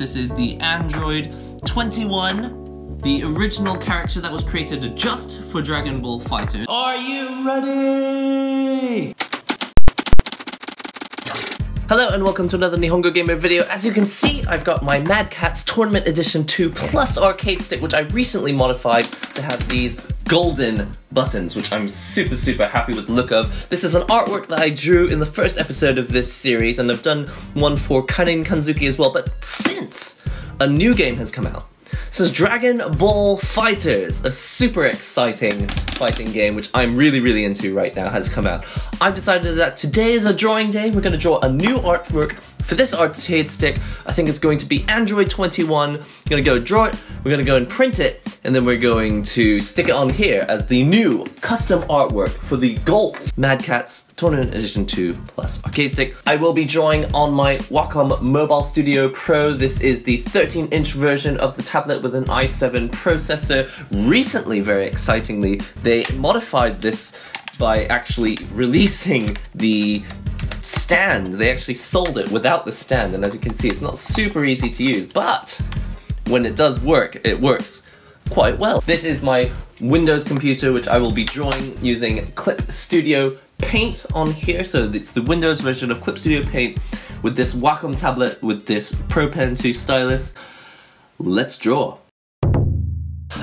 This is the Android 21, the original character that was created just for Dragon Ball FighterZ. Are you ready? Hello and welcome to another NihongoGamer video. As you can see, I've got my Mad Catz Tournament Edition 2 Plus arcade stick, which I recently modified to have these golden buttons, which I'm super happy with the look of. This is an artwork that I drew in the first episode of this series, and I've done one for Kanin Kanzuki as well, but since a new game has come out. This is Dragon Ball FighterZ, a super exciting fighting game, which I'm really into right now, has come out. I've decided that today is a drawing day. We're going to draw a new artwork for this arcade stick. I think it's going to be Android 21. We're going to go draw it, we're going to go and print it, and then we're going to stick it on here as the new custom artwork for the Gold Mad Catz Tournament Edition 2 Plus arcade stick. I will be drawing on my Wacom Mobile Studio Pro. This is the 13-inch version of the tablet with an i7 processor. Recently, very excitingly, they modified this by actually releasing the stand. They actually sold it without the stand, and as you can see, it's not super easy to use, but when it does work, it works quite well. This is my Windows computer, which I will be drawing using Clip Studio Paint on here. So it's the Windows version of Clip Studio Paint with this Wacom tablet with this Pro Pen 2 stylus. Let's draw.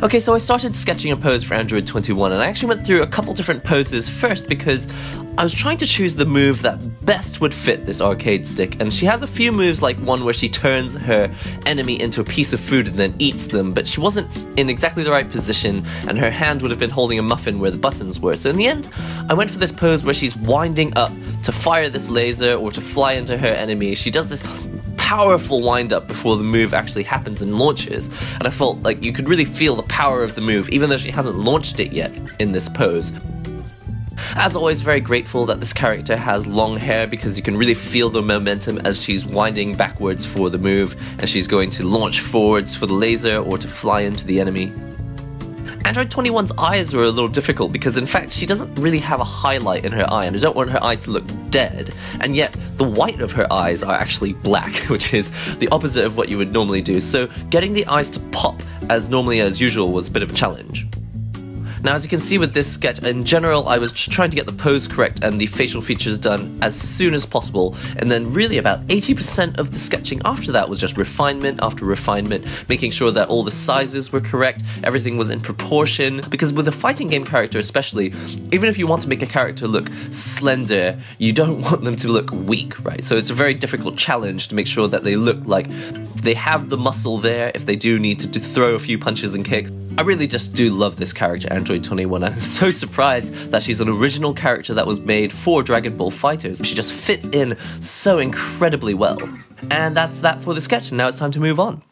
Okay, so I started sketching a pose for Android 21, and I actually went through a couple different poses first because I was trying to choose the move that best would fit this arcade stick, and she has a few moves, like one where she turns her enemy into a piece of food and then eats them, but she wasn't in exactly the right position, and her hand would have been holding a muffin where the buttons were. So in the end, I went for this pose where she's winding up to fire this laser or to fly into her enemy. She does this powerful wind-up before the move actually happens and launches, and I felt like you could really feel the power of the move even though she hasn't launched it yet in this pose. As always, very grateful that this character has long hair because you can really feel the momentum as she's winding backwards for the move, and she's going to launch forwards for the laser or to fly into the enemy. Android 21's eyes were a little difficult because in fact she doesn't really have a highlight in her eye, and I don't want her eyes to look dead, and yet the white of her eyes are actually black, which is the opposite of what you would normally do, so getting the eyes to pop as normally as usual was a bit of a challenge. Now, as you can see with this sketch, in general, I was just trying to get the pose correct and the facial features done as soon as possible, and then really about 80% of the sketching after that was just refinement after refinement, making sure that all the sizes were correct, everything was in proportion, because with a fighting game character especially, even if you want to make a character look slender, you don't want them to look weak, right? So it's a very difficult challenge to make sure that they look like they have the muscle there if they do need to throw a few punches and kicks. I really just do love this character, Android 21, and I'm so surprised that she's an original character that was made for Dragon Ball FighterZ. She just fits in so incredibly well. And that's that for the sketch, and now it's time to move on.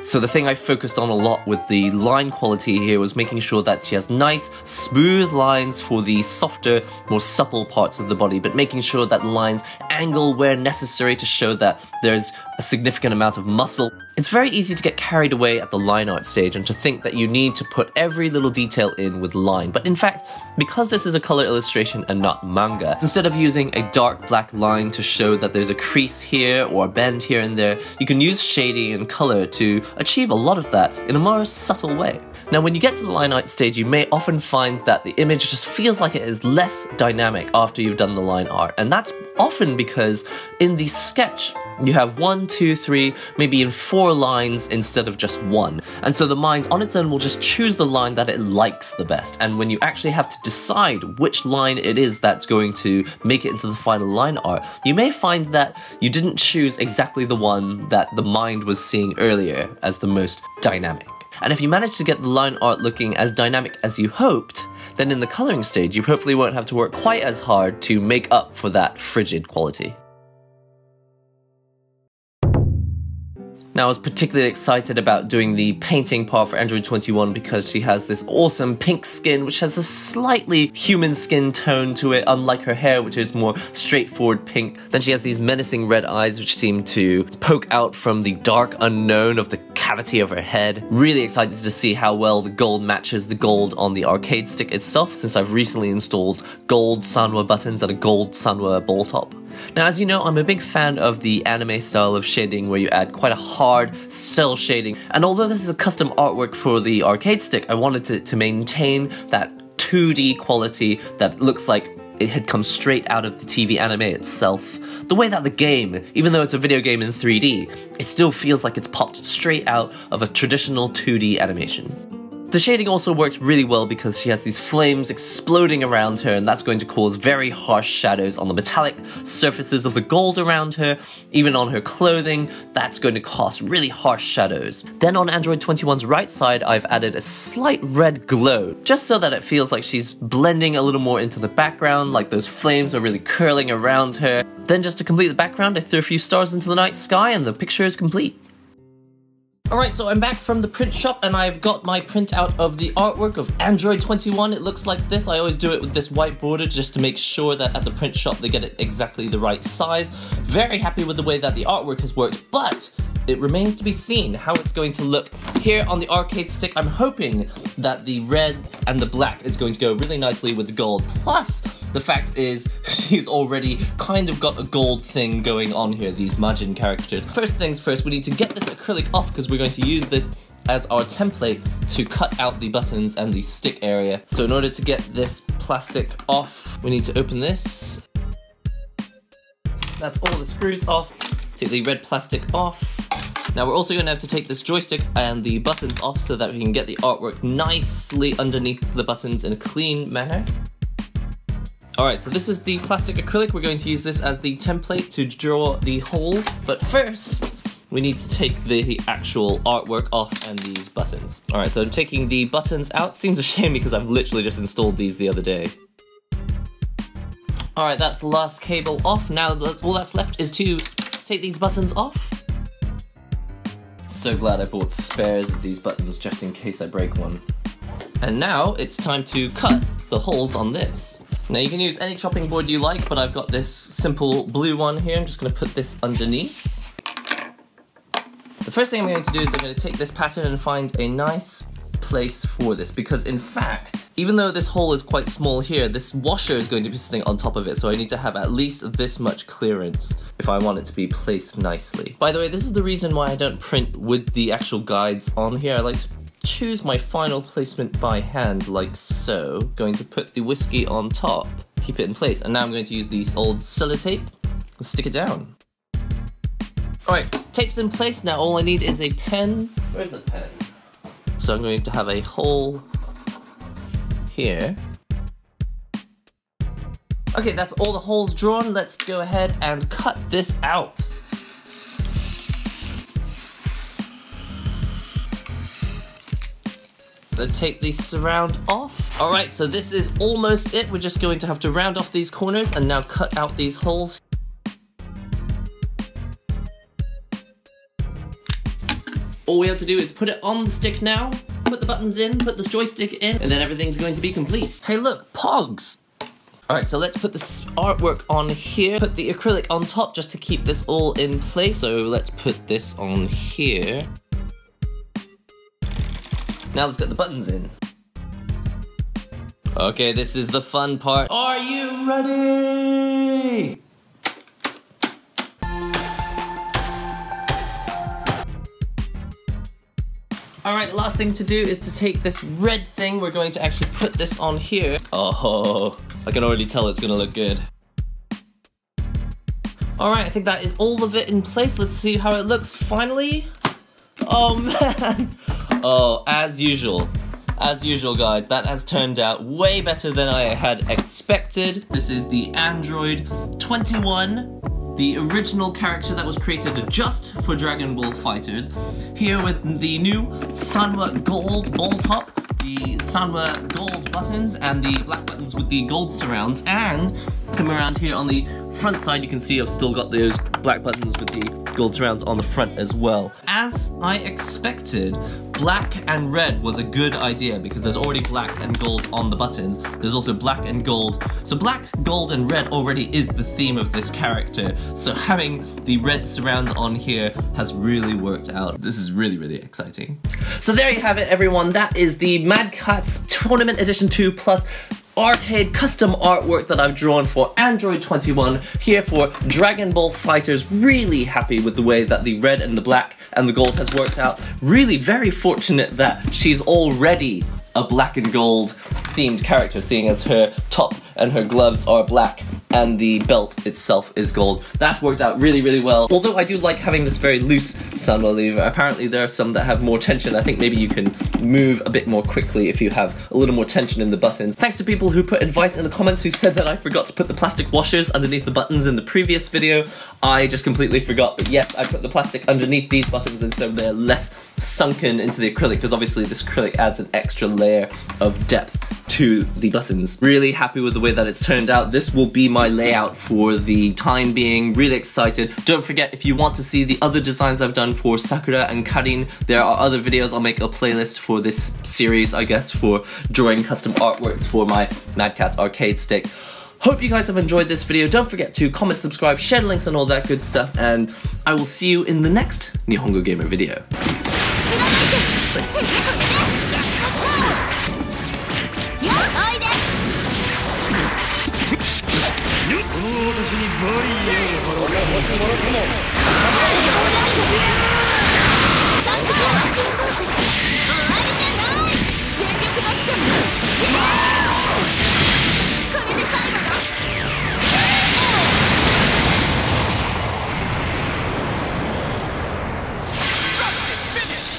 So the thing I focused on a lot with the line quality here was making sure that she has nice, smooth lines for the softer, more supple parts of the body, but making sure that lines angle where necessary to show that there's a significant amount of muscle. It's very easy to get carried away at the line art stage and to think that you need to put every little detail in with line, but in fact, because this is a color illustration and not manga, instead of using a dark black line to show that there's a crease here or a bend here and there, you can use shading and color to achieve a lot of that in a more subtle way. Now, when you get to the line art stage, you may often find that the image just feels like it is less dynamic after you've done the line art, and that's often because in the sketch, you have 1, 2, 3, maybe in 4 lines instead of just 1. And so the mind on its own will just choose the line that it likes the best. And when you actually have to decide which line it is that's going to make it into the final line art, you may find that you didn't choose exactly the one that the mind was seeing earlier as the most dynamic. And if you manage to get the line art looking as dynamic as you hoped, then in the coloring stage you hopefully won't have to work quite as hard to make up for that frigid quality. Now, I was particularly excited about doing the painting part for Android 21 because she has this awesome pink skin which has a slightly human skin tone to it, unlike her hair which is more straightforward pink. Then she has these menacing red eyes which seem to poke out from the dark unknown of the cavity of her head. Really excited to see how well the gold matches the gold on the arcade stick itself, since I've recently installed gold Sanwa buttons and a gold Sanwa ball top. Now, as you know, I'm a big fan of the anime style of shading where you add quite a hard cell shading. And although this is a custom artwork for the arcade stick, I wanted to maintain that 2D quality that looks like it had come straight out of the TV anime itself. The way that the game, even though it's a video game in 3D, it still feels like it's popped straight out of a traditional 2D animation. The shading also works really well because she has these flames exploding around her, and that's going to cause very harsh shadows on the metallic surfaces of the gold around her. Even on her clothing, that's going to cast really harsh shadows. Then on Android 21's right side, I've added a slight red glow, just so that it feels like she's blending a little more into the background, like those flames are really curling around her. Then just to complete the background, I threw a few stars into the night sky and the picture is complete. Alright, so I'm back from the print shop and I've got my printout of the artwork of Android 21. It looks like this. I always do it with this white border just to make sure that at the print shop they get it exactly the right size. Very happy with the way that the artwork has worked, but it remains to be seen how it's going to look here on the arcade stick. I'm hoping that the red and the black is going to go really nicely with the gold. Plus, the fact is, she's already kind of got a gold thing going on here, these Majin characters. First things first, we need to get this acrylic off because we're going to use this as our template to cut out the buttons and the stick area. So in order to get this plastic off, we need to open this. That's all the screws off. Take the red plastic off. Now we're also going to have to take this joystick and the buttons off so that we can get the artwork nicely underneath the buttons in a clean manner. Alright, so this is the plastic acrylic. We're going to use this as the template to draw the holes. But first, we need to take the actual artwork off and these buttons. Alright, so I'm taking the buttons out. Seems a shame because I've literally just installed these the other day. Alright, that's the last cable off. Now all that's left is to take these buttons off. So glad I bought spares of these buttons just in case I break one. And now it's time to cut the holes on this. Now you can use any chopping board you like, but I've got this simple blue one here. I'm just going to put this underneath. The first thing I'm going to do is I'm going to take this pattern and find a nice place for this, because in fact, even though this hole is quite small here, this washer is going to be sitting on top of it, so I need to have at least this much clearance if I want it to be placed nicely. By the way, this is the reason why I don't print with the actual guides on here. I like to choose my final placement by hand, like so. Going to put the whiskey on top, keep it in place, and now I'm going to use these old sellotape and stick it down. Alright, tape's in place. Now all I need is a pen. Where's the pen? So I'm going to have a hole here. Okay, that's all the holes drawn. Let's go ahead and cut this out. Let's take the surround off. Alright, so this is almost it. We're just going to have to round off these corners and now cut out these holes. All we have to do is put it on the stick now, put the buttons in, put the joystick in, and then everything's going to be complete. Hey look, Pogs! Alright, so let's put this artwork on here, put the acrylic on top just to keep this all in place. So let's put this on here. Now let's get the buttons in. Okay, this is the fun part. Are you ready? Alright, the last thing to do is to take this red thing. We're going to actually put this on here. Oh, I can already tell it's gonna look good. Alright, I think that is all of it in place. Let's see how it looks finally. Oh man! Oh, as usual guys, that has turned out way better than I had expected. This is the Android 21, the original character that was created just for Dragon Ball Fighters. Here with the new Sanwa Gold ball top, the Sanwa Gold buttons, and the black buttons with the gold surrounds. And come around here on the front side, you can see I've still got those black buttons with the gold surrounds on the front as well. As I expected, black and red was a good idea because there's already black and gold on the buttons. There's also black and gold. So black, gold, and red already is the theme of this character. So having the red surround on here has really worked out. This is really, really exciting. So there you have it, everyone. That is the Mad Catz Tournament Edition 2 Plus arcade custom artwork that I've drawn for Android 21 here for Dragon Ball FighterZ. Really happy with the way that the red and the black and the gold has worked out. Really very fortunate that she's already a black and gold themed character, seeing as her top and her gloves are black and the belt itself is gold. That's worked out really, really well. Although I do like having this very loose Sanwa lever. Apparently there are some that have more tension. I think maybe you can move a bit more quickly if you have a little more tension in the buttons. Thanks to people who put advice in the comments who said that I forgot to put the plastic washers underneath the buttons in the previous video. I just completely forgot, but yes, I put the plastic underneath these buttons and so they're less sunken into the acrylic, because obviously this acrylic adds an extra layer of depth to the buttons. Really happy with the way that it's turned out. This will be my layout for the time being. Really excited. Don't forget, if you want to see the other designs I've done for Sakura and Karin, there are other videos. I'll make a playlist for this series, I guess, for drawing custom artworks for my Mad Catz arcade stick. Hope you guys have enjoyed this video. Don't forget to comment, subscribe, share links and all that good stuff, and I will see you in the next NihongoGamer video.この私にバリーを払う。